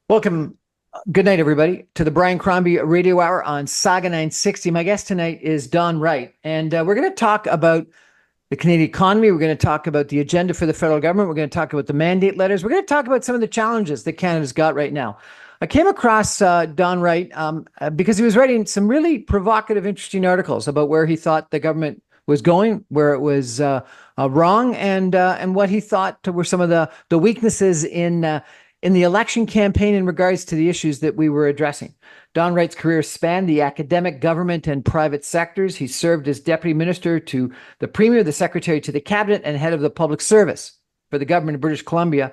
Welcome. Good night, everybody, to the Brian Crombie Radio Hour on Saga 960. My guest tonight is Don Wright, and we're going to talk about the Canadian economy. We're going to talk about the agenda for the federal government. We're going to talk about the mandate letters. We're going to talk about some of the challenges that Canada's got right now. I came across Don Wright because he was writing some really provocative, interesting articles about where he thought the government was going, where it was wrong, and what he thought were some of the weaknesses in the election campaign in regards to the issues that we were addressing. Don Wright's career spanned the academic, government, and private sectors. He served as deputy minister to the premier, the secretary to the cabinet, and head of the public service for the government of British Columbia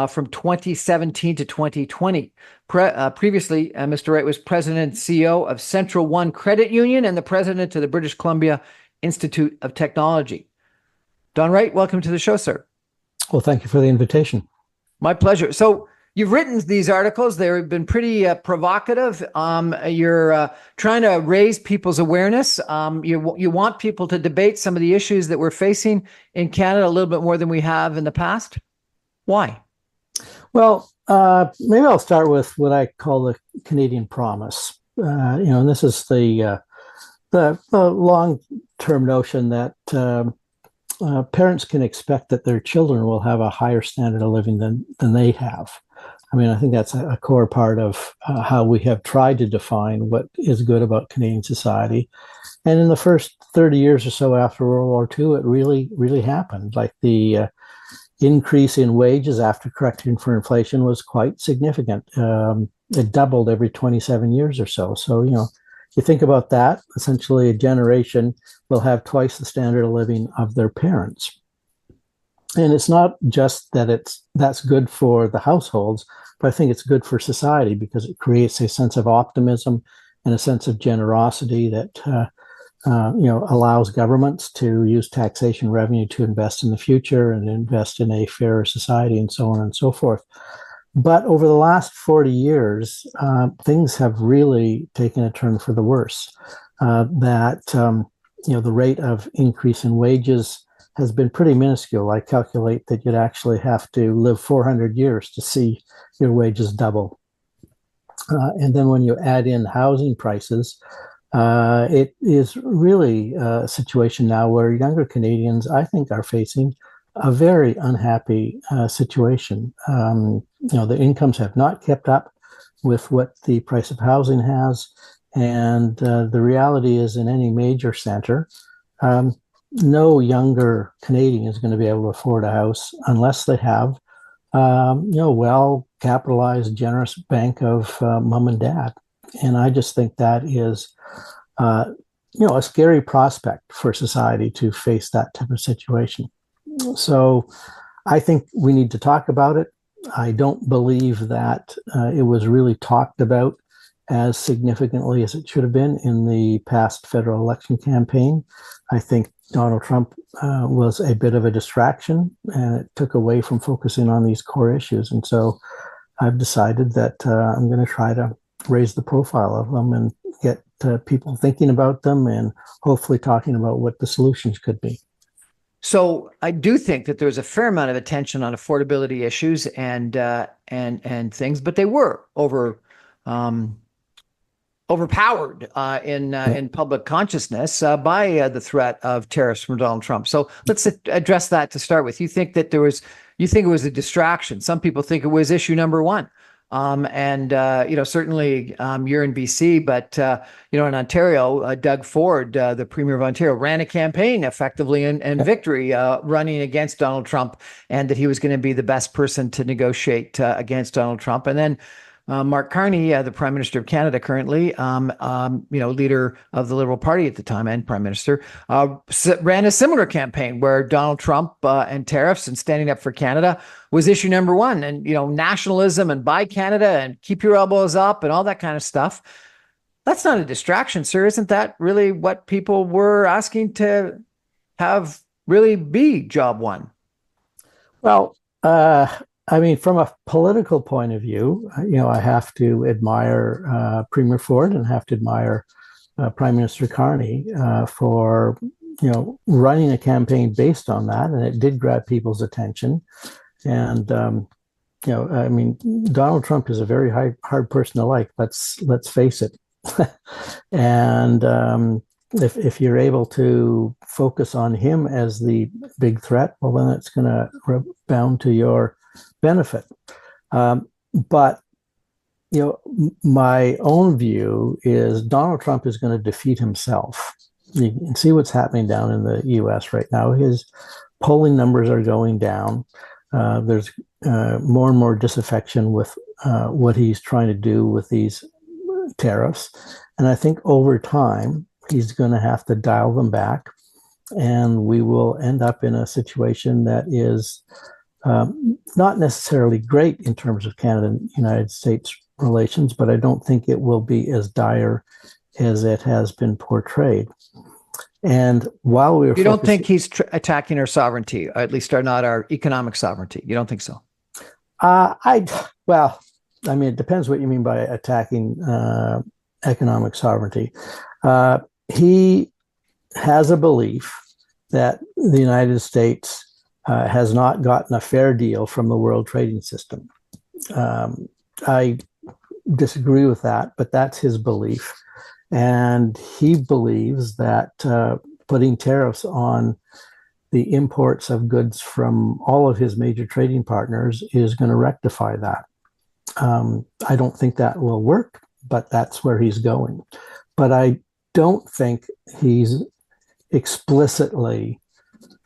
from 2017 to 2020. Previously, Mr. Wright was president and CEO of Central One Credit Union and the president of the British Columbia Institute of Technology. Don Wright, welcome to the show, sir. Well, thank you for the invitation. My pleasure. So you've written these articles. They've been pretty provocative. You're trying to raise people's awareness. You want people to debate some of the issues that we're facing in Canada a little bit more than we have in the past. Why? Well, maybe I'll start with what I call the Canadian promise. And this is the long-term notion that parents can expect that their children will have a higher standard of living than they have. I mean, I think that's a core part of how we have tried to define what is good about Canadian society. And in the first 30 years or so after World War II, it really happened. Like the increase in wages after correcting for inflation was quite significant. It doubled every 27 years or so. So, you think about that, essentially a generation will have twice the standard of living of their parents. And it's not just that that's good for the households, but I think it's good for society because it creates a sense of optimism and a sense of generosity that allows governments to use taxation revenue to invest in the future and invest in a fairer society and so on and so forth. But over the last 40 years, things have really taken a turn for the worse. The rate of increase in wages has been pretty minuscule. I calculate that you'd actually have to live 400 years to see your wages double. And then when you add in housing prices, it is really a situation now where younger Canadians, I think, are facing a very unhappy situation. The incomes have not kept up with what the price of housing has. And the reality is in any major center, no younger Canadian is going to be able to afford a house unless they have, well-capitalized, generous bank of mom and dad. And I just think that is, a scary prospect for society to face that type of situation. So I think we need to talk about it. I don't believe that it was really talked about as significantly as it should have been in the past federal election campaign. I think Donald Trump was a bit of a distraction, and it took away from focusing on these core issues. And so I've decided that I'm going to try to raise the profile of them and get people thinking about them and hopefully talking about what the solutions could be. So I do think that there was a fair amount of attention on affordability issues and things, but they were overpowered in public consciousness by the threat of tariffs from Donald Trump. So let's address that to start with. You think it was a distraction. Some people think it was issue number one. Certainly you're in BC, but, in Ontario, Doug Ford, the Premier of Ontario, ran a campaign effectively and victory running against Donald Trump, and that he was going to be the best person to negotiate against Donald Trump. And then Mark Carney, the Prime Minister of Canada currently, leader of the Liberal Party at the time and Prime Minister, ran a similar campaign where Donald Trump and tariffs and standing up for Canada was issue number one. And, nationalism and buy Canada and keep your elbows up and all that kind of stuff. That's not a distraction, sir. Isn't that really what people were asking to have really be job one? Well, from a political point of view, I have to admire Premier Ford and have to admire Prime Minister Carney for, running a campaign based on that. And it did grab people's attention. And, I mean, Donald Trump is a very hard person to like. Let's face it. And if you're able to focus on him as the big threat, well, then it's going to rebound to your benefit. But my own view is Donald Trump is going to defeat himself. You can see what's happening down in the U.S. right now. His polling numbers are going down. There's more and more disaffection with what he's trying to do with these tariffs. And I think over time, he's going to have to dial them back. And we will end up in a situation that is not necessarily great in terms of Canada and United States relations, but I don't think it will be as dire as it has been portrayed. And while we were You don't think he's attacking our sovereignty, or at least not our economic sovereignty? You don't think so? Well, I mean, it depends what you mean by attacking economic sovereignty. He has a belief that the United States has not gotten a fair deal from the world trading system. I disagree with that, but that's his belief. And he believes that putting tariffs on the imports of goods from all of his major trading partners is going to rectify that. I don't think that will work, but that's where he's going. But I don't think he's explicitly,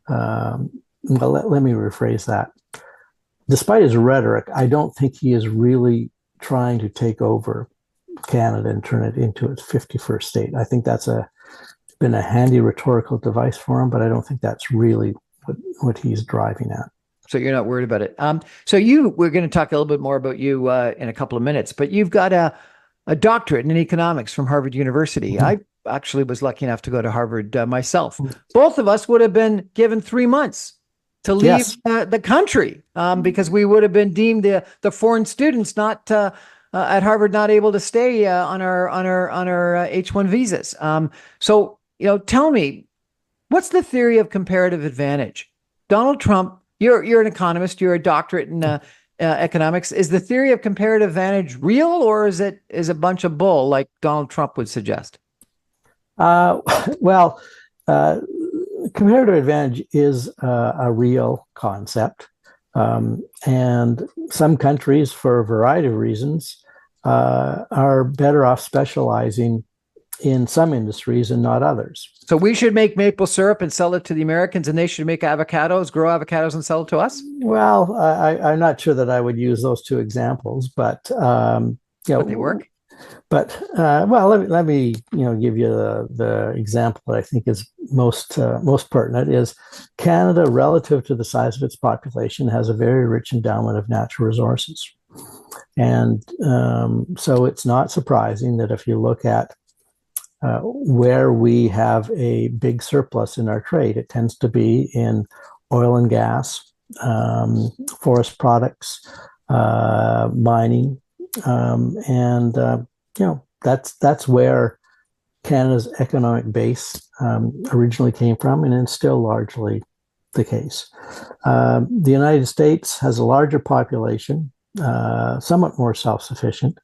well, let me rephrase that. Despite his rhetoric, I don't think he is really trying to take over Canada and turn it into its 51st state. I think that's been a handy rhetorical device for him, but I don't think that's really what he's driving at. So you're not worried about it. We're going to talk a little bit more about you in a couple of minutes, but you've got a doctorate in economics from Harvard University. Mm-hmm. I actually was lucky enough to go to Harvard myself. Both of us would have been given 3 months to leave the country because we would have been deemed the foreign students not at Harvard, not able to stay on our H-1 visas. So tell me, what's the theory of comparative advantage? Donald Trump, you're an economist, you're a doctorate in economics. Is the theory of comparative advantage real, or is it a bunch of bull like Donald Trump would suggest? Comparative advantage is a real concept. And some countries, for a variety of reasons, are better off specializing in some industries and not others. So we should make maple syrup and sell it to the Americans, and they should make avocados, grow avocados and sell it to us? Well, I'm not sure that I would use those two examples, but but they work. But let me give you the example that I think is most pertinent is Canada, relative to the size of its population, has a very rich endowment of natural resources, and so it's not surprising that if you look at where we have a big surplus in our trade, it tends to be in oil and gas, forest products, mining, and that's where Canada's economic base originally came from, and it's still largely the case. The United States has a larger population, somewhat more self-sufficient,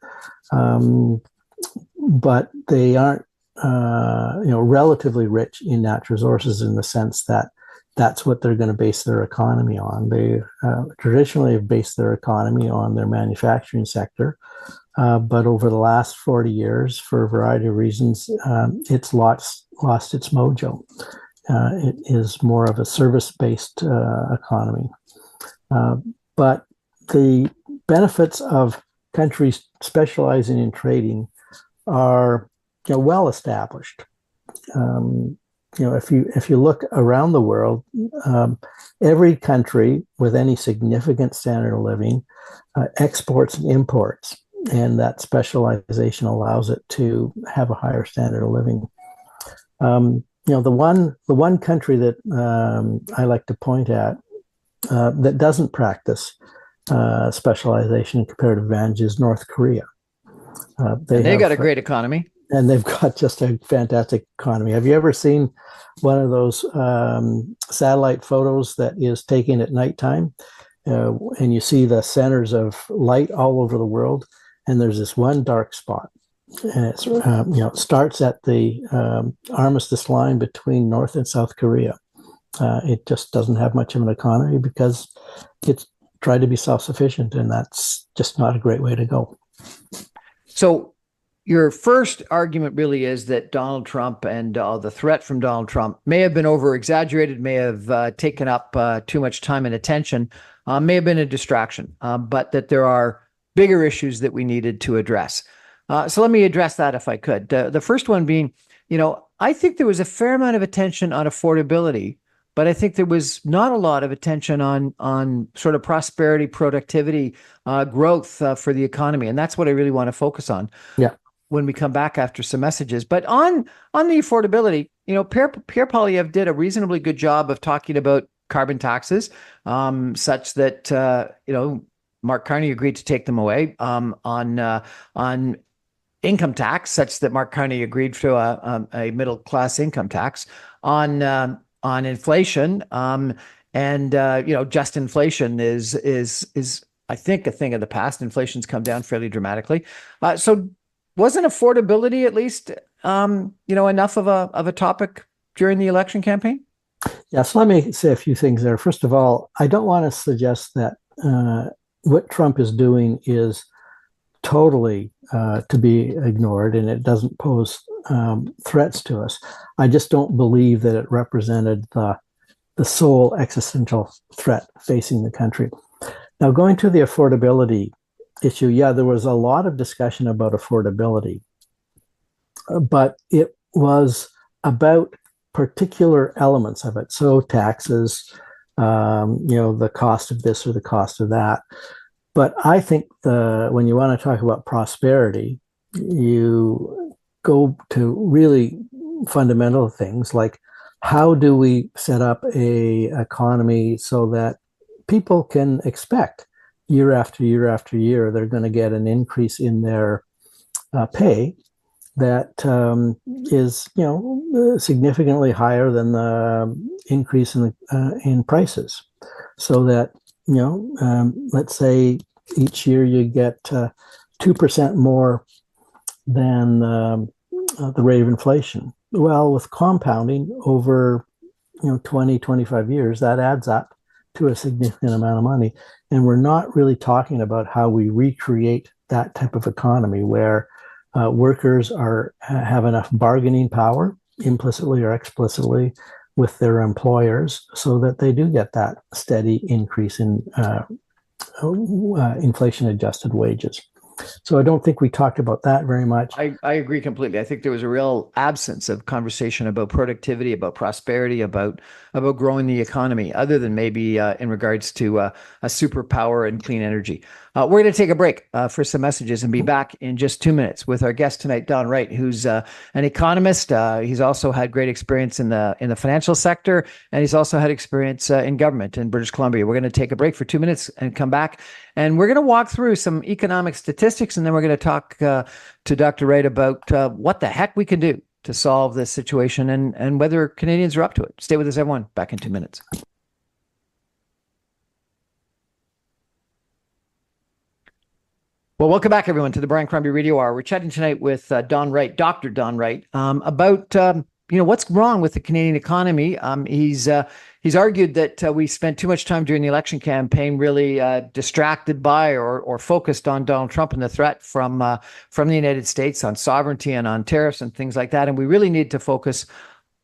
but they aren't relatively rich in natural resources in the sense that that's what they're going to base their economy on. They traditionally have based their economy on their manufacturing sector, but over the last 40 years, for a variety of reasons, it's lost its mojo. It is more of a service-based economy. But the benefits of countries specializing in trading are well established. If you look around the world, every country with any significant standard of living exports and imports, and that specialization allows it to have a higher standard of living. The one country that I like to point at that doesn't practice specialization and comparative advantage is North Korea. They got a great economy. And they've got just a fantastic economy. Have you ever seen one of those satellite photos that is taken at nighttime? and you see the centers of light all over the world, and there's this one dark spot. And it's it starts at the armistice line between North and South Korea. It just doesn't have much of an economy because it's tried to be self-sufficient, and that's just not a great way to go. So your first argument really is that Donald Trump and the threat from Donald Trump may have been over-exaggerated, may have taken up too much time and attention, may have been a distraction, but that there are bigger issues that we needed to address. So let me address that if I could. The first one being, I think there was a fair amount of attention on affordability, but I think there was not a lot of attention on sort of prosperity, productivity, growth for the economy. And that's what I really want to focus on. Yeah. When we come back after some messages. But on the affordability, Pierre Poilievre did a reasonably good job of talking about carbon taxes, such that, Mark Carney agreed to take them away, on income tax, such that Mark Carney agreed to a middle class income tax, on inflation, and just inflation is I think a thing of the past. Inflation's come down fairly dramatically. So wasn't affordability at least enough of a topic during the election campaign? Yeah, so let me say a few things there. First of all, I don't want to suggest that what Trump is doing is totally to be ignored and it doesn't pose threats to us. I just don't believe that it represented the sole existential threat facing the country. Now, going to the affordability issue, yeah, there was a lot of discussion about affordability, but it was about particular elements of it. So taxes, the cost of this or the cost of that. But I think when you want to talk about prosperity, you go to really fundamental things like how do we set up a economy so that people can expect year after year after year they're going to get an increase in their pay that is significantly higher than the increase in prices, so that let's say each year you get 2% more than the rate of inflation. Well, with compounding over 20, 25 years, that adds up to a significant amount of money. And we're not really talking about how we recreate that type of economy where workers have enough bargaining power, implicitly or explicitly, with their employers so that they do get that steady increase in inflation-adjusted wages. So I don't think we talked about that very much. I agree completely. I think there was a real absence of conversation about productivity, about prosperity, about growing the economy, other than maybe in regards to a superpower and clean energy. We're going to take a break for some messages and be back in just 2 minutes with our guest tonight, Don Wright, who's an economist. He's also had great experience in the financial sector, and he's also had experience in government in British Columbia. We're going to take a break for 2 minutes and come back, and we're going to walk through some economic statistics, and then we're going to talk to Dr. Wright about what the heck we can do to solve this situation and whether Canadians are up to it. Stay with us, everyone. Back in 2 minutes. Well, welcome back, everyone, to the Brian Crombie Radio Hour. We're chatting tonight with Don Wright, Dr. Don Wright, about what's wrong with the Canadian economy. He's argued that we spent too much time during the election campaign really distracted by or focused on Donald Trump and the threat from the United States on sovereignty and on tariffs and things like that. And we really need to focus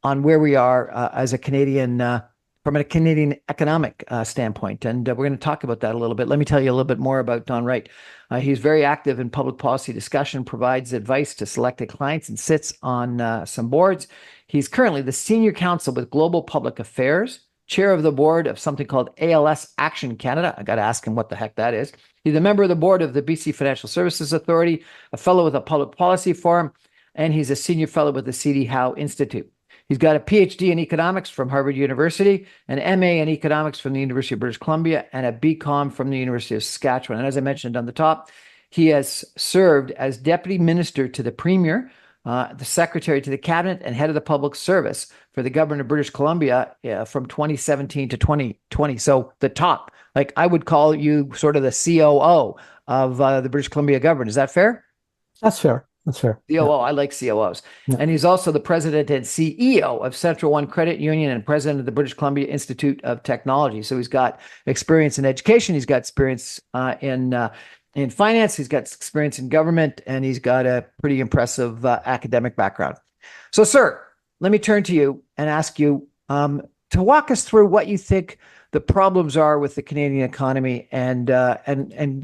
on where we are as a Canadian from a Canadian economic standpoint. And we're going to talk about that a little bit. Let me tell you a little bit more about Don Wright. He's very active in public policy discussion, provides advice to selected clients, and sits on some boards. He's currently the senior counsel with Global Public Affairs, chair of the board of something called ALS Action Canada. I got to ask him what the heck that is. He's a member of the board of the BC Financial Services Authority, a fellow with a public policy forum, and he's a senior fellow with the C.D. Howe Institute. He's got a PhD in economics from Harvard University, an MA in economics from the University of British Columbia, and a BCom from the University of Saskatchewan. And as I mentioned on the top, he has served as deputy minister to the premier the secretary to the cabinet and head of the public service for the government of British Columbia from 2017 to 2020. So the top, like I would call you sort of the COO of the British Columbia government. Is that fair? That's fair. That's fair. COO, I like COOs. Yeah. And he's also the president and CEO of Central One Credit Union and president of the British Columbia Institute of Technology. So he's got experience in education. He's got experience in finance. He's got experience in government, and he's got a pretty impressive academic background. So, sir, let me turn to you and ask you to walk us through what you think the problems are with the Canadian economy, and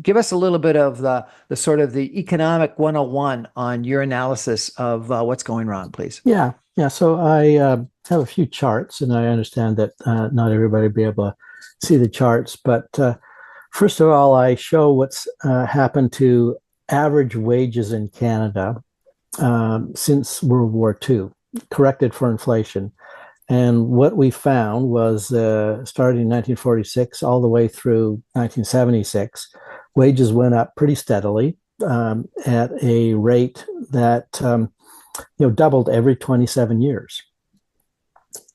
give us a little bit of the sort of the economic 101 on your analysis of what's going wrong, please. Yeah. So I have a few charts, and I understand that not everybody will be able to see the charts. But first of all, I show what's happened to average wages in Canada since World War II, corrected for inflation. And what we found was starting in 1946 all the way through 1976, wages went up pretty steadily at a rate that doubled every 27 years.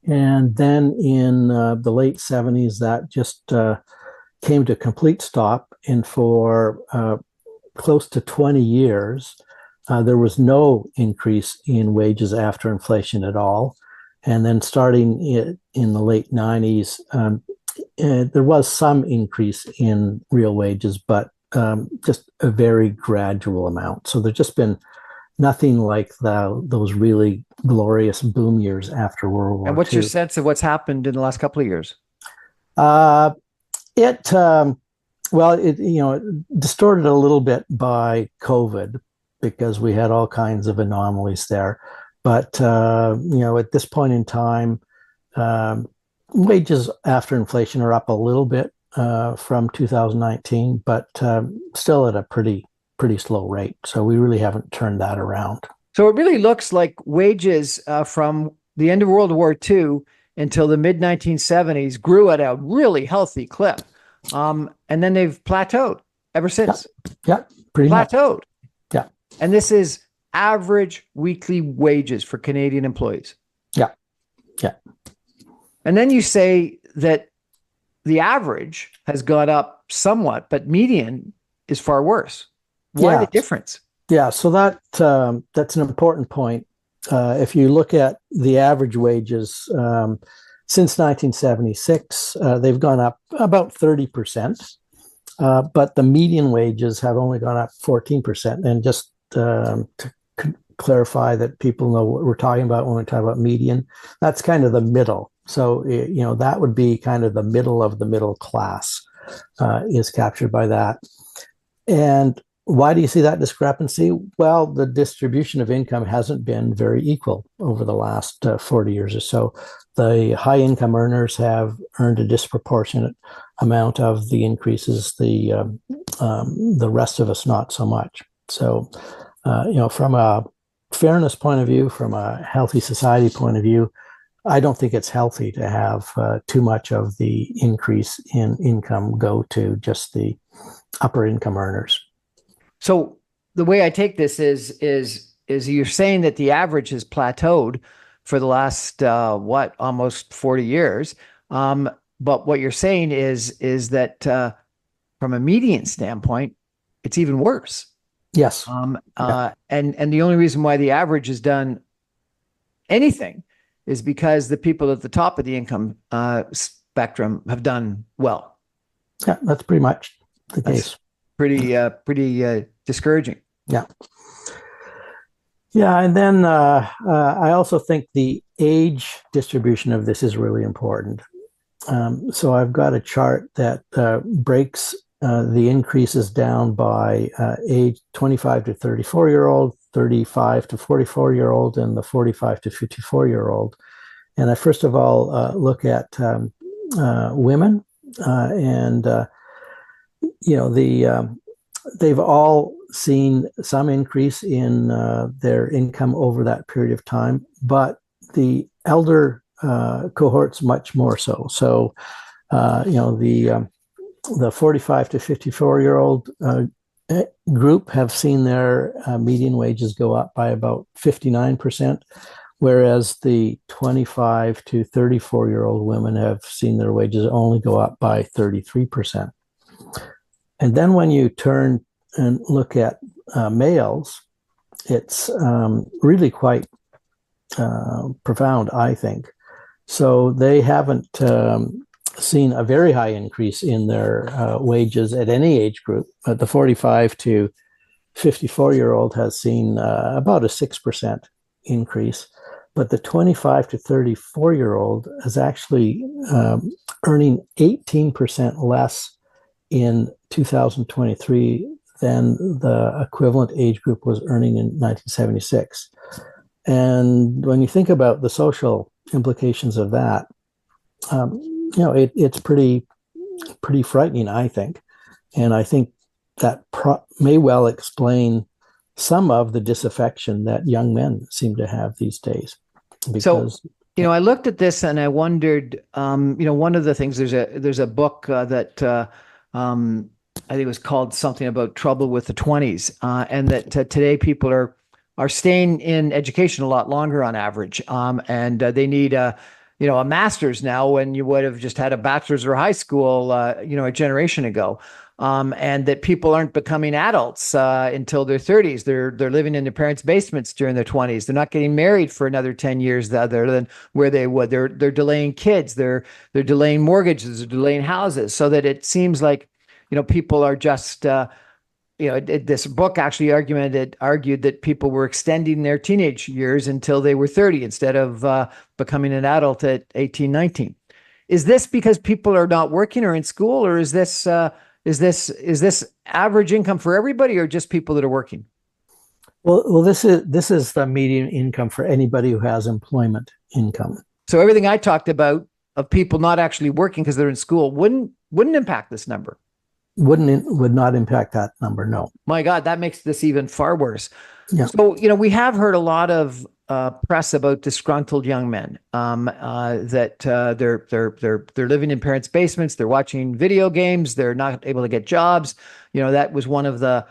And then in the late 70s, that just came to a complete stop. And for close to 20 years, there was no increase in wages after inflation at all. And then starting in the late 90s, there was some increase in real wages, but just a very gradual amount. So there's just been nothing like those really glorious boom years after World War II. And what's your sense of what's happened in the last couple of years? It distorted a little bit by COVID because we had all kinds of anomalies there. But, at this point in time, wages after inflation are up a little bit from 2019, but still at a pretty slow rate. So we really haven't turned that around. So it really looks like wages from the end of World War II until the mid-1970s grew at a really healthy clip. And then they've plateaued ever since. Yeah, pretty plateaued. Much. Yeah. And this is average weekly wages for Canadian employees. Yeah. And then you say that the average has gone up somewhat, but median is far worse. Why the difference? Yeah, so that's an important point. If you look at the average wages since 1976, they've gone up about 30%, but the median wages have only gone up 14%. And just to clarify that people know what we're talking about when we talk about median, that's kind of the middle. So, that would be kind of the middle of the middle class is captured by that. And why do you see that discrepancy? Well, the distribution of income hasn't been very equal over the last 40 years or so. The high income earners have earned a disproportionate amount of the increases, the rest of us not so much. So, from a fairness point of view, from a healthy society point of view, I don't think it's healthy to have too much of the increase in income go to just the upper income earners. So the way I take this is you're saying that the average has plateaued for the last almost 40 years. But what you're saying is that from a median standpoint, it's even worse. Yes. And the only reason why the average has done anything is because the people at the top of the income spectrum have done well. Yeah, that's pretty much the case. Pretty discouraging. Yeah. Yeah, and then I also think the age distribution of this is really important. So I've got a chart that breaks the increases down by age 25 to 34-year-old, 35 to 44-year-old, and the 45 to 54-year-old. And I first of all look at women, and they've all seen some increase in their income over that period of time, but the elder cohorts much more so. So, the 45 to 54-year-old group have seen their median wages go up by about 59%, whereas the 25 to 34-year-old women have seen their wages only go up by 33%. And then when you turn and look at males, it's really quite profound, I think. So they haven't seen a very high increase in their wages at any age group. But the 45 to 54-year-old has seen about a 6% increase. But the 25 to 34-year-old is actually earning 18% less in 2023 than the equivalent age group was earning in 1976. And when you think about the social implications of that, it's pretty frightening, I think. And I think that may well explain some of the disaffection that young men seem to have these days. Because, I looked at this and I wondered, one of the things, there's a book that I think it was called something about trouble with the 20s, and that today people are staying in education a lot longer on average, and they need a master's now when you would have just had a bachelor's or high school, a generation ago. And that people aren't becoming adults until their 30s. They're living in their parents' basements during their 20s. They're not getting married for another 10 years other than where they would. They're delaying kids. They're delaying mortgages. They're delaying houses. So that it seems like people are just this book actually argued that people were extending their teenage years until they were 30 instead of becoming an adult at 18, 19. Is this because people are not working or in school, or is this average income for everybody, or just people that are working? Well, this is the median income for anybody who has employment income. So everything I talked about of people not actually working because they're in school wouldn't impact this number. Would not impact that number. No. My God, that makes this even far worse. Yeah. So we have heard a lot of press about disgruntled young men that they're living in parents' basements, they're watching video games, they're not able to get jobs. That was one of the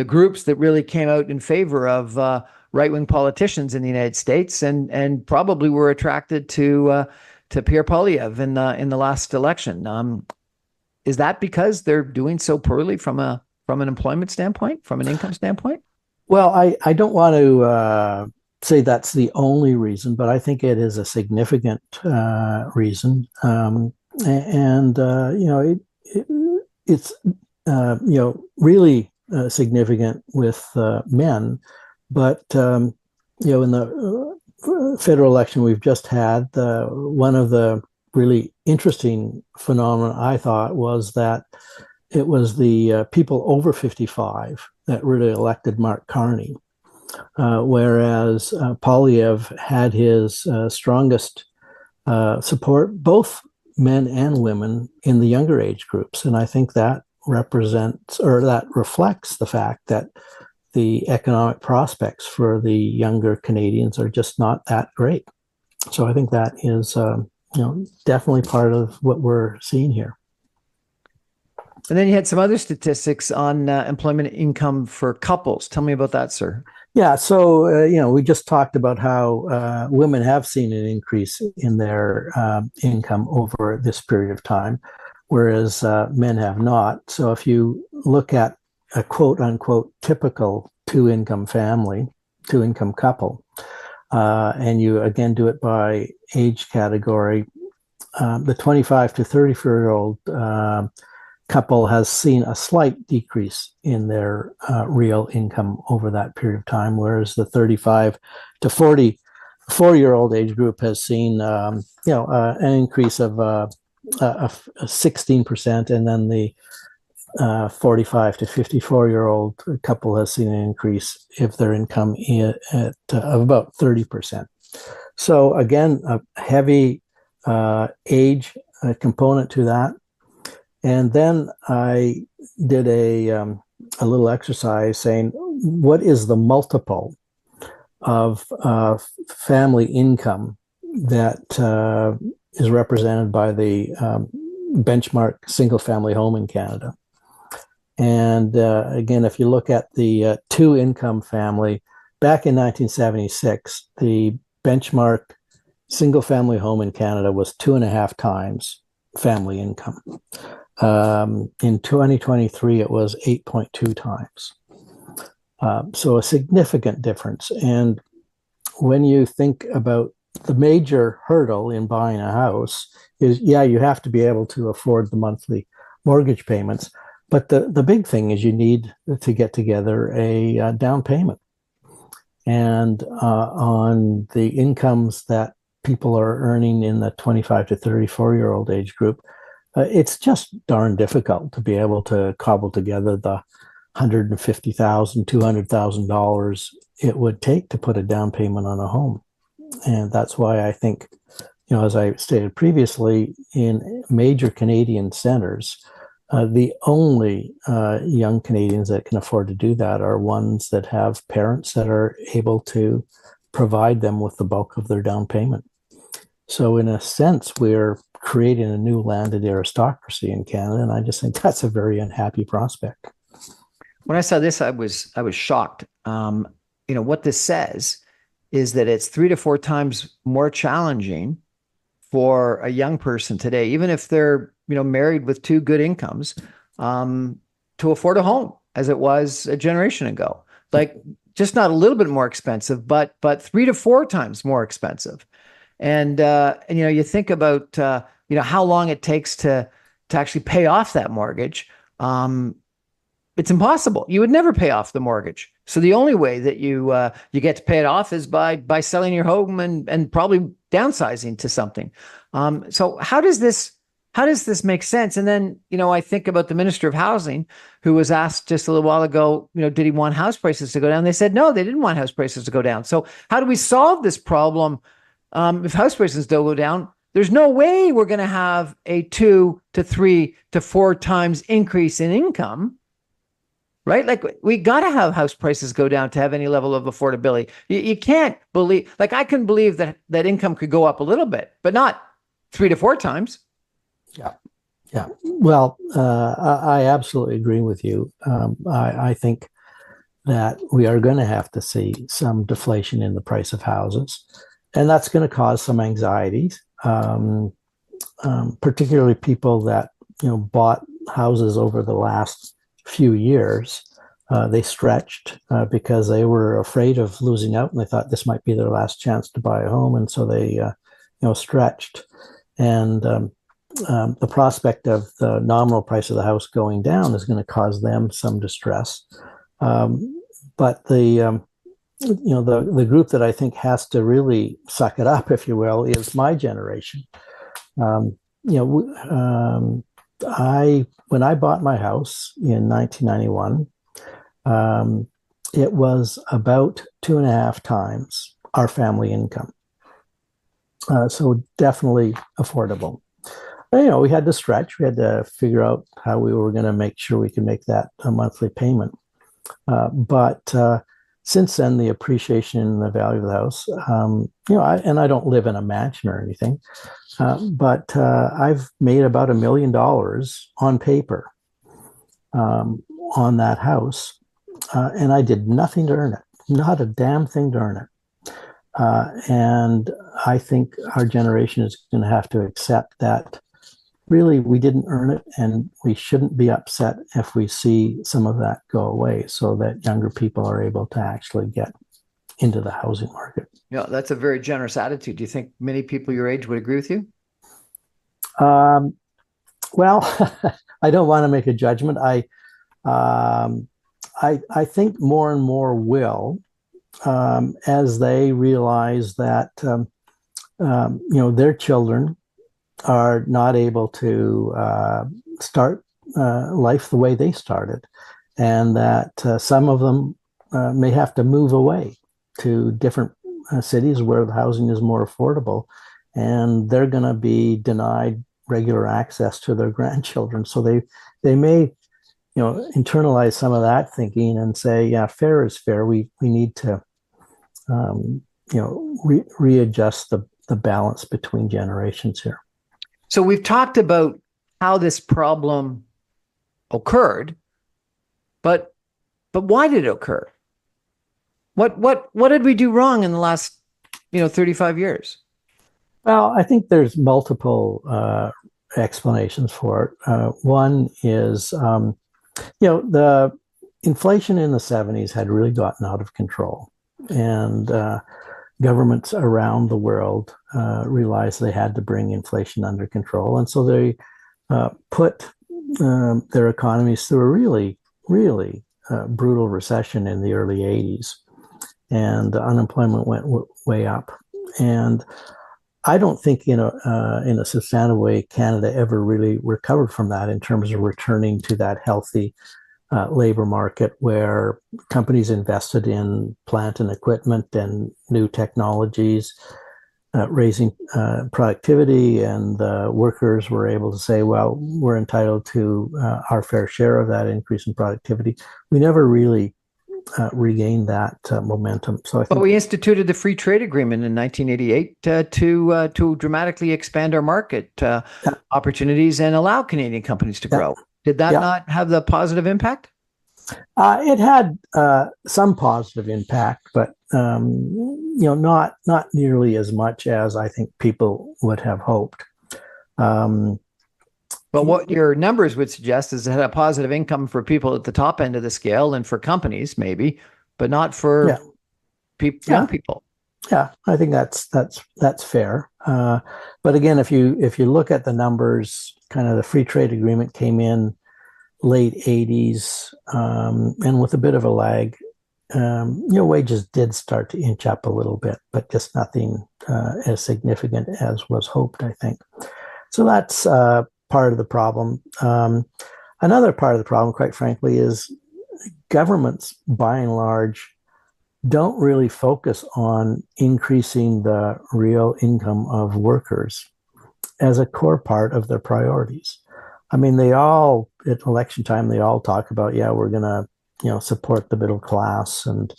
groups that really came out in favor of right-wing politicians in the United States, and probably were attracted to Pierre Poilievre in the last election. Is that because they're doing so poorly from an employment standpoint, from an income standpoint? Well, I don't want to say that's the only reason, but I think it is a significant reason. It's really significant with men. But in the federal election we've just had, one of the really interesting phenomena, I thought, was that it was the people over 55 that really elected Mark Carney, whereas Poilievre had his strongest support, both men and women, in the younger age groups. And I think that reflects the fact that the economic prospects for the younger Canadians are just not that great. So I think that is definitely part of what we're seeing here. And then you had some other statistics on employment income for couples. Tell me about that, sir. Yeah, so we just talked about how women have seen an increase in their income over this period of time, whereas men have not. So if you look at a quote unquote typical two-income couple, and you again do it by age category, the 25 to 34-year-old couple has seen a slight decrease in their real income over that period of time, whereas the 35 to 44-year-old age group has seen an increase of 16%, and then the 45 to 54-year-old couple has seen an increase of their income of about 30%. So again, a heavy age component to that. And then I did a little exercise saying, what is the multiple of family income that is represented by the benchmark single-family home in Canada? And again, if you look at the two-income family, back in 1976, the benchmark single-family home in Canada was 2.5 times family income. In 2023, it was 8.2 times. So a significant difference. And when you think about the major hurdle in buying a house is, yeah, you have to be able to afford the monthly mortgage payments. But the big thing is you need to get together a down payment. And on the incomes that people are earning in the 25 to 34-year-old age group, it's just darn difficult to be able to cobble together the $150,000, $200,000 it would take to put a down payment on a home. And that's why I think, as I stated previously, in major Canadian centers, the only young Canadians that can afford to do that are ones that have parents that are able to provide them with the bulk of their down payment. So in a sense, we're creating a new landed aristocracy in Canada, and I just think that's a very unhappy prospect. When I saw this, I was shocked. What this says is that it's 3 to 4 times more challenging for a young person today, even if they're married with two good incomes, to afford a home as it was a generation ago. Like, just not a little bit more expensive, but 3 to 4 times more expensive. And you think about how long it takes to actually pay off that mortgage. It's impossible. You would never pay off the mortgage. So the only way that you get to pay it off is by selling your home and probably downsizing to something. So how does this make sense? And then, I think about the Minister of Housing, who was asked just a little while ago, did he want house prices to go down? They said, no, they didn't want house prices to go down. So how do we solve this problem? If house prices don't go down, there's no way we're going to have a 2 to 3 to 4 times increase in income, right? Like, we got to have house prices go down to have any level of affordability. You can't believe, like, I can believe that income could go up a little bit, but not 3 to 4 times. Yeah. Yeah. Well, I absolutely agree with you. I think that we are going to have to see some deflation in the price of houses, and that's going to cause some anxieties, particularly people that bought houses over the last few years. They stretched because they were afraid of losing out, and they thought this might be their last chance to buy a home, and so they stretched. And the prospect of the nominal price of the house going down is going to cause them some distress. But the group that I think has to really suck it up, if you will, is my generation. When I bought my house in 1991, it was about 2.5 times our family income. So definitely affordable. We had to stretch. We had to figure out how we were going to make sure we could make that a monthly payment. But since then, the appreciation in the value of the house, I don't live in a mansion or anything, but I've made about $1 million on paper on that house, and I did nothing to earn it, not a damn thing to earn it. And I think our generation is going to have to accept that really we didn't earn it, and we shouldn't be upset if we see some of that go away, so that younger people are able to actually get into the housing market. That's a very generous attitude. Do you think many people your age would agree with you? Well, I don't want to make a judgment. I think more and more will, as they realize that their children are not able to start life the way they started, and that some of them may have to move away to different cities where the housing is more affordable, and they're going to be denied regular access to their grandchildren. So they may internalize some of that thinking and say, yeah, fair is fair. We need to readjust the balance between generations here. So we've talked about how this problem occurred, But why did it occur? What did we do wrong in the last 35 years? Well, I think there's multiple explanations for it. One is, the inflation in the 70s had really gotten out of control, and governments around the world realized they had to bring inflation under control, and so they put their economies through a really, really brutal recession in the early 80s, and unemployment went way up. And I don't think, in a substantive way, Canada ever really recovered from that in terms of returning to that healthy labor market where companies invested in plant and equipment and new technologies, raising productivity, and workers were able to say, well, we're entitled to our fair share of that increase in productivity. We never really regained that momentum. So I think, But we instituted the free trade agreement in 1988 to dramatically expand our market opportunities and allow Canadian companies to grow. Did that not have the positive impact? It had some positive impact, but not nearly as much as I think people would have hoped. But what your numbers would suggest is it had a positive income for people at the top end of the scale and for companies, maybe, but not for young people. Yeah, I think that's fair. But again, if you look at the numbers, kind of the free trade agreement came in late 80s, and with a bit of a lag, wages did start to inch up a little bit, but just nothing as significant as was hoped, I think. So that's part of the problem. Another part of the problem, quite frankly, is governments, by and large, don't really focus on increasing the real income of workers as a core part of their priorities. I mean, they all, at election time, they all talk about, we're going to, support the middle class and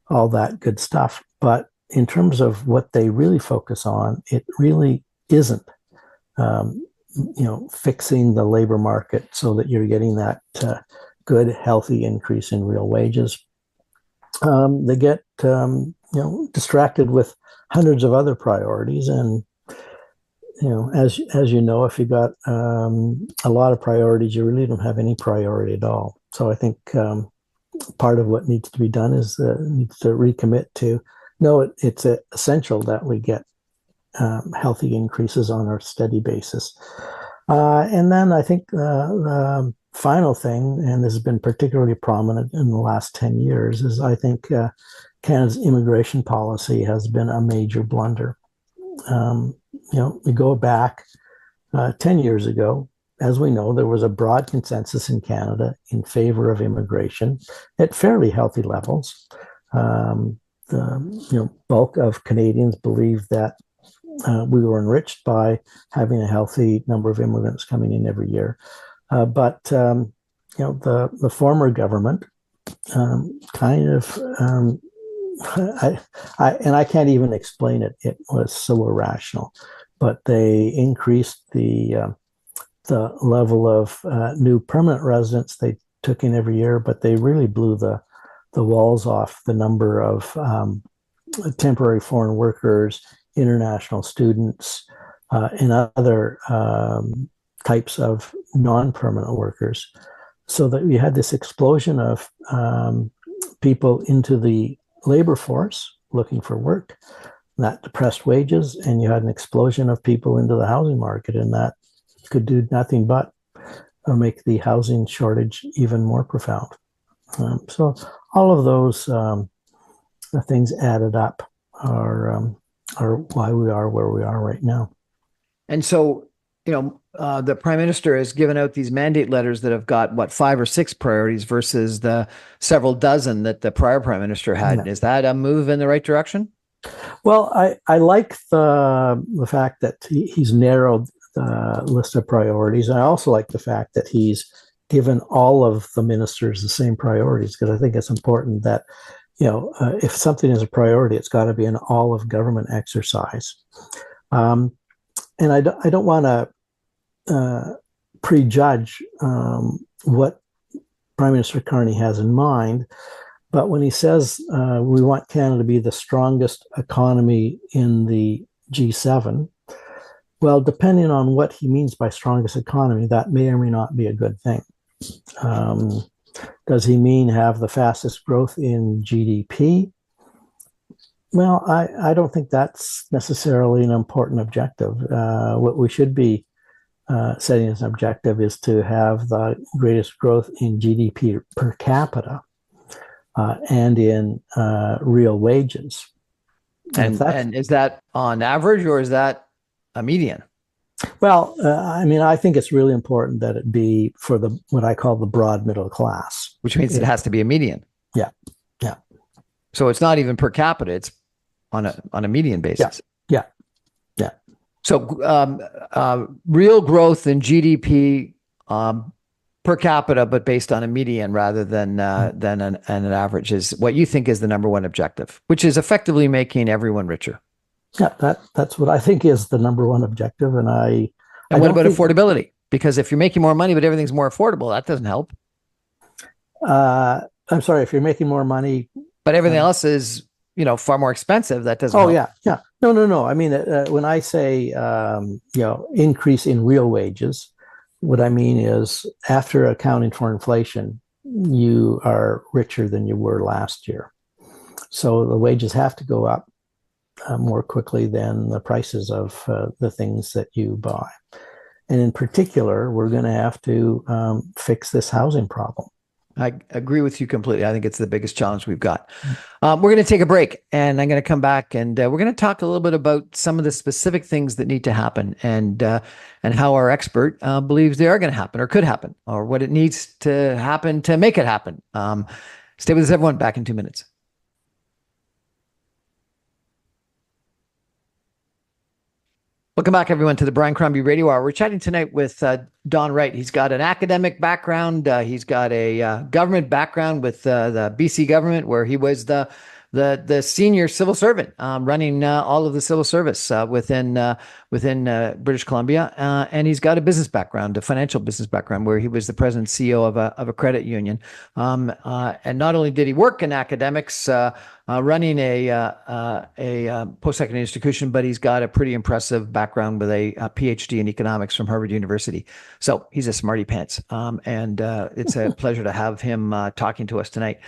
all that good stuff. But in terms of what they really focus on, it really isn't, fixing the labor market so that you're getting that good, healthy increase in real wages. They get, distracted with hundreds of other priorities. And, as you know, if you've got a lot of priorities, you really don't have any priority at all. So I think part of what needs to be done is needs to recommit to, no, it's essential that we get healthy increases on a steady basis. And then I think the final thing, and this has been particularly prominent in the last 10 years, is I think Canada's immigration policy has been a major blunder. We go back 10 years ago, as we know, there was a broad consensus in Canada in favor of immigration at fairly healthy levels. The bulk of Canadians believed that we were enriched by having a healthy number of immigrants coming in every year. But the former government kind of, I can't even explain it. It was so irrational. But they increased the level of new permanent residents they took in every year, but they really blew the walls off the number of temporary foreign workers, international students, and other types of non-permanent workers, so that we had this explosion of people into the labor force looking for work. That depressed wages, and you had an explosion of people into the housing market, and that could do nothing but make the housing shortage even more profound. So all of those things added up are why we are where we are right now. And so, the Prime Minister has given out these mandate letters that have got 5 or 6 priorities versus the several dozen that the prior Prime Minister had. Yeah. Is that a move in the right direction? Well, I like the fact that he's narrowed the list of priorities. And I also like the fact that he's given all of the ministers the same priorities, because I think it's important that, if something is a priority, it's got to be an all of government exercise. And I don't want to prejudge what Prime Minister Carney has in mind. But when he says we want Canada to be the strongest economy in the G7, well, depending on what he means by strongest economy, that may or may not be a good thing. Does he mean have the fastest growth in GDP? Well, I don't think that's necessarily an important objective. What we should be setting as an objective is to have the greatest growth in GDP per capita and in real wages. And is that on average, or is that a median? Well, I mean, I think it's really important that it be for the what I call the broad middle class, Which means it has to be a median. Yeah, yeah. So it's not even per capita; it's on a median basis. Yeah, yeah. So real growth in GDP per capita, but based on a median rather than an average, is what you think is the number one objective, which is effectively making everyone richer. Yeah, that's what I think is the number one objective. And what about affordability? Because if you're making more money, but everything's more affordable, that doesn't help. I'm sorry, if you're making more money, but everything else is, far more expensive. That doesn't help. Yeah. No. I mean, when I say, increase in real wages, what I mean is after accounting for inflation, you are richer than you were last year. So the wages have to go up more quickly than the prices of the things that you buy. And in particular, we're going to have to fix this housing problem. I agree with you completely. I think it's the biggest challenge we've got. We're going to take a break, and I'm going to come back, and we're going to talk a little bit about some of the specific things that need to happen, and how our expert believes they are going to happen or could happen, or what it needs to happen to make it happen. Stay with us, everyone. Back in 2 minutes. Welcome back, everyone, to the Brian Crombie Radio Hour. We're chatting tonight with Don Wright. He's got an academic background. He's got a government background with the BC government, where he was the senior civil servant running all of the civil service within British Columbia. And he's got a business background, a financial business background, where he was the president and CEO of a credit union. And not only did he work in academics, running a post-secondary institution, but he's got a pretty impressive background with a PhD in economics from Harvard University. So he's a smarty pants. And it's a pleasure to have him talking to us tonight.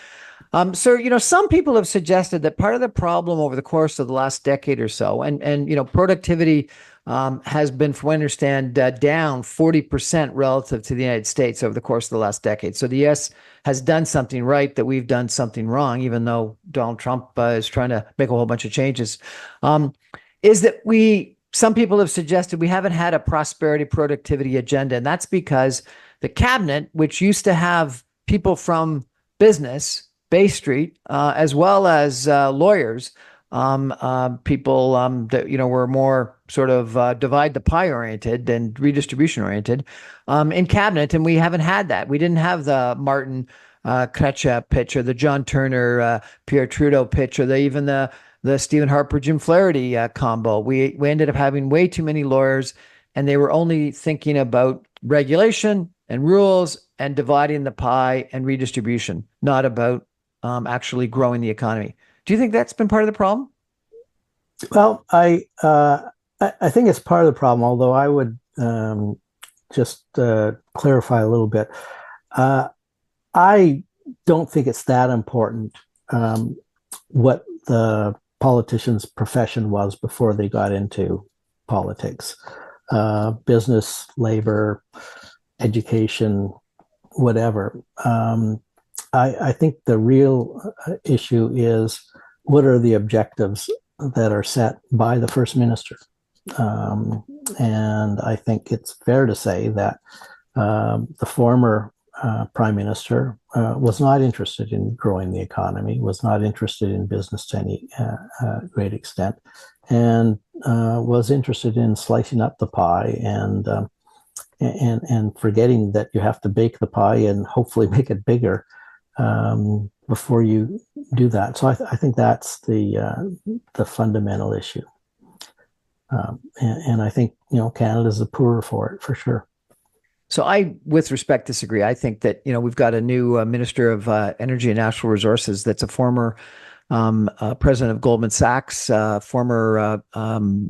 So, some people have suggested that part of the problem over the course of the last decade or so, and productivity has been, from what I understand, down 40% relative to the United States over the course of the last decade. So the U.S. has done something right that we've done something wrong, even though Donald Trump is trying to make a whole bunch of changes. Is that some people have suggested we haven't had a prosperity productivity agenda, and that's because the cabinet, which used to have people from business, Bay Street, as well as lawyers, people that were more sort of divide the pie oriented and redistribution oriented in cabinet, and we haven't had that. We didn't have the Martin Kretschmer pitch, or the John Turner Pierre Trudeau pitch, or even the Stephen Harper Jim Flaherty combo. We ended up having way too many lawyers, and they were only thinking about regulation and rules and dividing the pie and redistribution, not about actually growing the economy. Do you think that's been part of the problem? Well, I think it's part of the problem, although I would just clarify a little bit. I don't think it's that important what the politicians' profession was before they got into politics. Business, labor, education, whatever. I think the real issue is, what are the objectives that are set by the First Minister? And I think it's fair to say that the former Prime Minister was not interested in growing the economy, was not interested in business to any great extent, and was interested in slicing up the pie and forgetting that you have to bake the pie and hopefully make it bigger before you do that. So I think that's the fundamental issue. And I think, Canada's the poorer for it, for sure. So I, with respect, disagree. I think that, we've got a new Minister of Energy and Natural Resources that's a former president of Goldman Sachs, former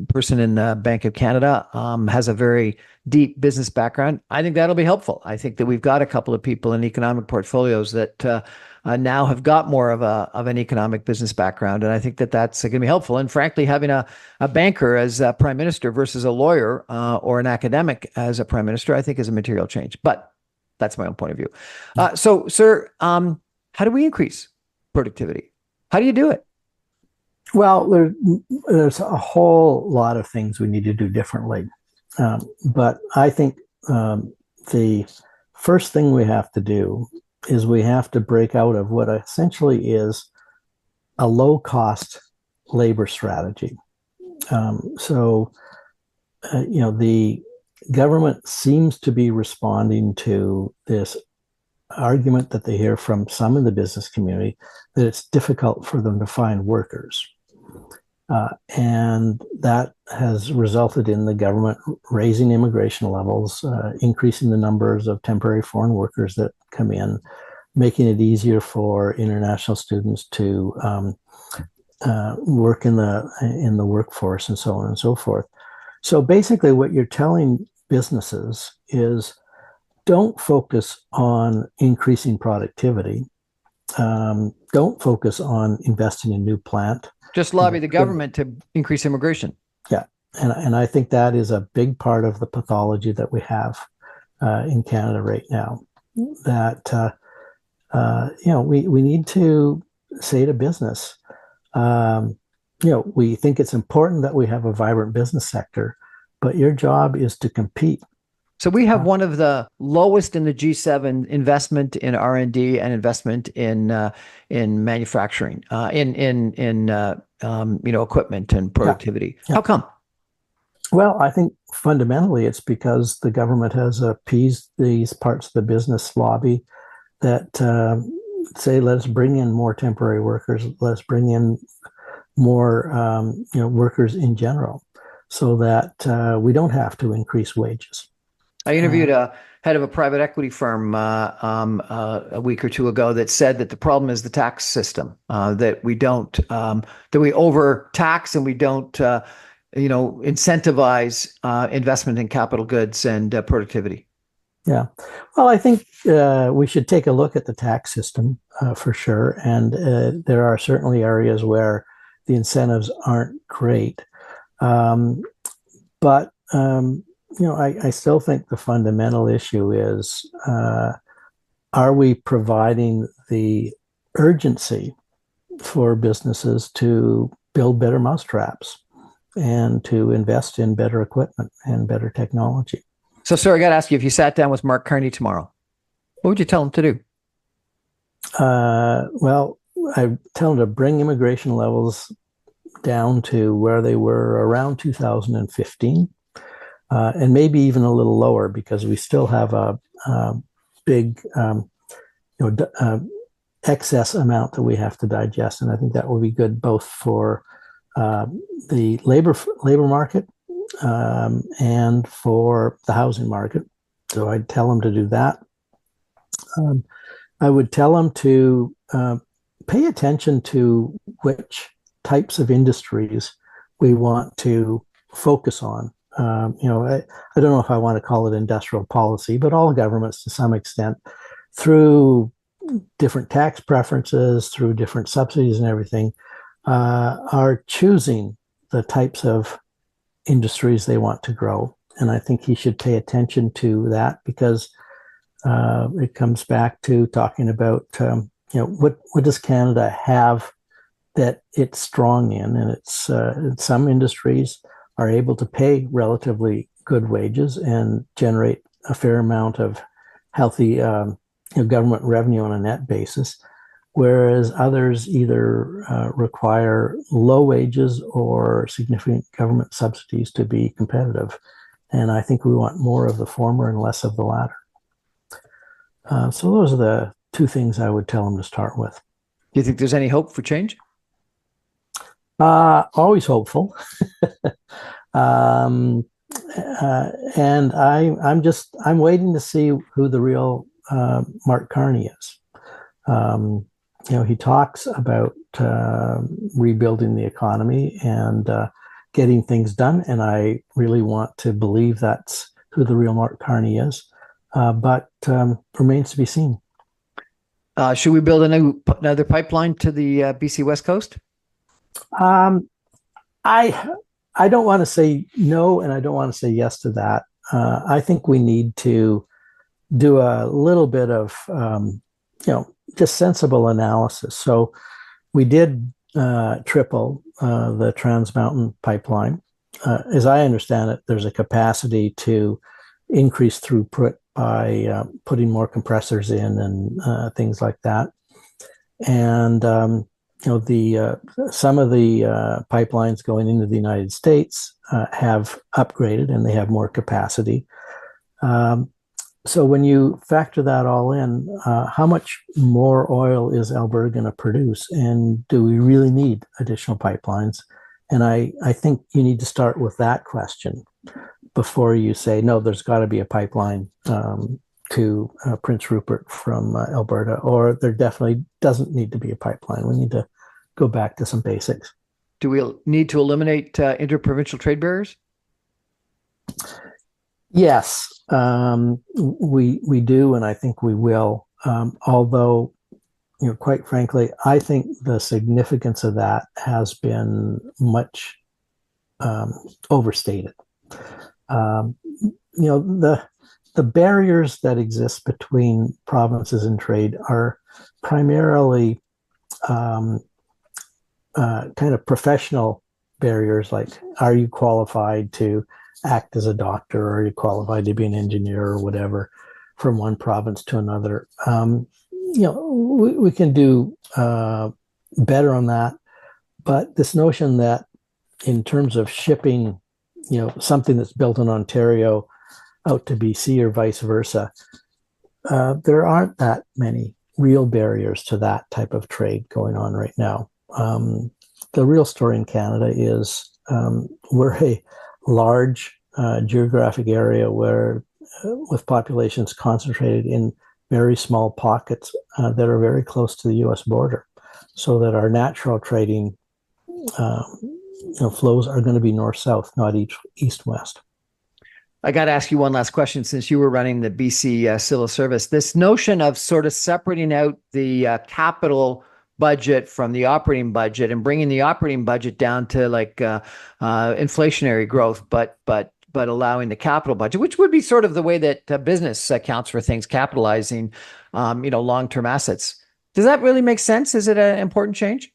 person in the Bank of Canada, has a very deep business background. I think that'll be helpful. I think that we've got a couple of people in economic portfolios that now have got more of an economic business background, and I think that that's going to be helpful. And frankly, having a banker as a prime minister versus a lawyer or an academic as a prime minister, I think is a material change. But that's my own point of view. So, sir, how do we increase productivity? How do you do it? Well, there's a whole lot of things we need to do differently. But I think the first thing we have to do is we have to break out of what essentially is a low-cost labor strategy. The government seems to be responding to this argument that they hear from some in the business community that it's difficult for them to find workers. And that has resulted in the government raising immigration levels, increasing the numbers of temporary foreign workers that come in, making it easier for international students to work in the workforce, and so on and so forth. So basically, what you're telling businesses is, don't focus on increasing productivity. Don't focus on investing in new plant. Just lobby the government to increase immigration. Yeah. And I think that is a big part of the pathology that we have in Canada right now. That, we need to say to business, we think it's important that we have a vibrant business sector, but your job is to compete. So we have one of the lowest in the G7 investment in R&D and investment in manufacturing, in equipment and productivity. Yeah. How come? Well, I think fundamentally it's because the government has appeased these parts of the business lobby that say, let's bring in more temporary workers, let's bring in more workers in general, so that we don't have to increase wages. I interviewed a head of a private equity firm a week or two ago that said that the problem is the tax system, that we don't, that we overtax and we don't, incentivize investment in capital goods and productivity. Yeah. Well, I think we should take a look at the tax system for sure. And there are certainly areas where the incentives aren't great. But I still think the fundamental issue is, are we providing the urgency for businesses to build better mousetraps and to invest in better equipment and better technology? So, sir, I got to ask you, if you sat down with Mark Carney tomorrow, what would you tell him to do? Well, I tell him to bring immigration levels down to where they were around 2015. And maybe even a little lower, because we still have a big excess amount that we have to digest. And I think that will be good both for the labor market and for the housing market. So I'd tell them to do that. I would tell them to pay attention to which types of industries we want to focus on. I don't know if I want to call it industrial policy, but all governments to some extent, through different tax preferences, through different subsidies and everything, are choosing the types of industries they want to grow. And I think he should pay attention to that, because it comes back to talking about, what does Canada have that it's strong in? And it's some industries are able to pay relatively good wages and generate a fair amount of healthy government revenue on a net basis, whereas others either require low wages or significant government subsidies to be competitive. And I think we want more of the former and less of the latter. So those are the two things I would tell them to start with. Do you think there's any hope for change? Always hopeful. and I'm waiting to see who the real Mark Carney is. He talks about rebuilding the economy and getting things done, and I really want to believe that's who the real Mark Carney is, but remains to be seen. Should we build another pipeline to the BC West Coast? Um, I I don't want to say no, and I don't want to say yes to that. I think we need to do a little bit of just sensible analysis. So we did triple the Trans Mountain pipeline. As I understand it, there's a capacity to increase throughput by putting more compressors in and things like that. And the some of the pipelines going into the United States have upgraded and they have more capacity. So when you factor that all in, how much more oil is Alberta going to produce, and do we really need additional pipelines? And I think you need to start with that question before you say, no, there's got to be a pipeline to Prince Rupert from Alberta, or there definitely doesn't need to be a pipeline. We need to go back to some basics. Do we need to eliminate interprovincial trade barriers? Yes, we do, and I think we will. Although, quite frankly, I think the significance of that has been much overstated. The barriers that exist between provinces in trade are primarily kind of professional barriers, like, are you qualified to act as a doctor, or are you qualified to be an engineer or whatever, from one province to another. We can do better on that, but this notion that in terms of shipping, something that's built in Ontario out to BC or vice versa, there aren't that many real barriers to that type of trade going on right now. The real story in Canada is we're a large geographic area where with populations concentrated in very small pockets that are very close to the US border, so that our natural trading flows are going to be north-south, not east-west. I got to ask you one last question, since you were running the BC Civil Service. This notion of sort of separating out the capital budget from the operating budget and bringing the operating budget down to like inflationary growth, but allowing the capital budget, which would be sort of the way that business accounts for things, capitalizing, long-term assets. Does that really make sense? Is it an important change?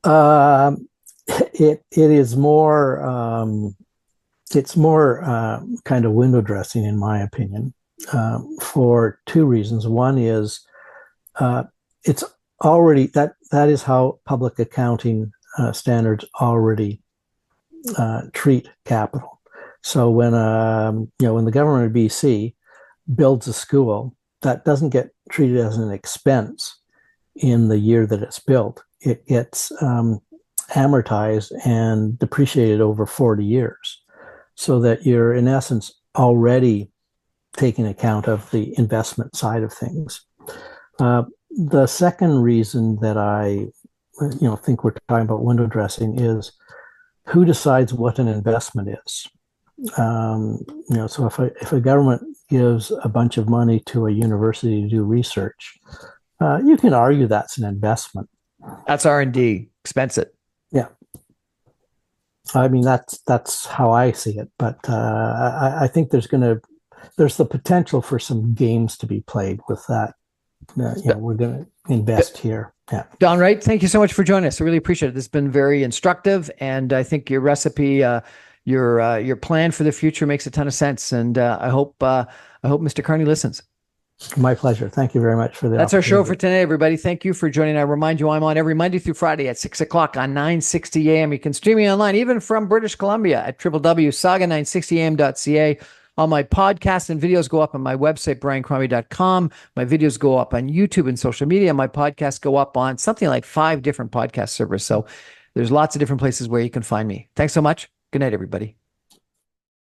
It is more. It's more kind of window dressing, in my opinion, for two reasons. One is it's already that is how public accounting standards already treat capital. So when the government of BC builds a school, that doesn't get treated as an expense in the year that it's built. It gets amortized and depreciated over 40 years, so that you're in essence already taking account of the investment side of things. The second reason that I think we're talking about window dressing is who decides what an investment is. So if a government gives a bunch of money to a university to do research, you can argue that's an investment. That's R&D, expense it. Yeah. I mean, that's how I see it. But I think there's the potential for some games to be played with that. We're going to invest here. Yeah. Don Wright, thank you so much for joining us. I really appreciate it. This has been very instructive, and I think your recipe, your plan for the future makes a ton of sense. And I hope Mr. Carney listens. My pleasure. Thank you very much for That's our show for today, everybody. Thank you for joining. I remind you, I'm on every Monday through Friday at 6 o'clock on 960 AM. You can stream me online, even from British Columbia, at www.saga960am.ca. All my podcasts and videos go up on my website, briancrombie.com. My videos go up on YouTube and social media. My podcasts go up on something like 5 different podcast servers. So there's lots of different places where you can find me. Thanks so much. Good night, everybody.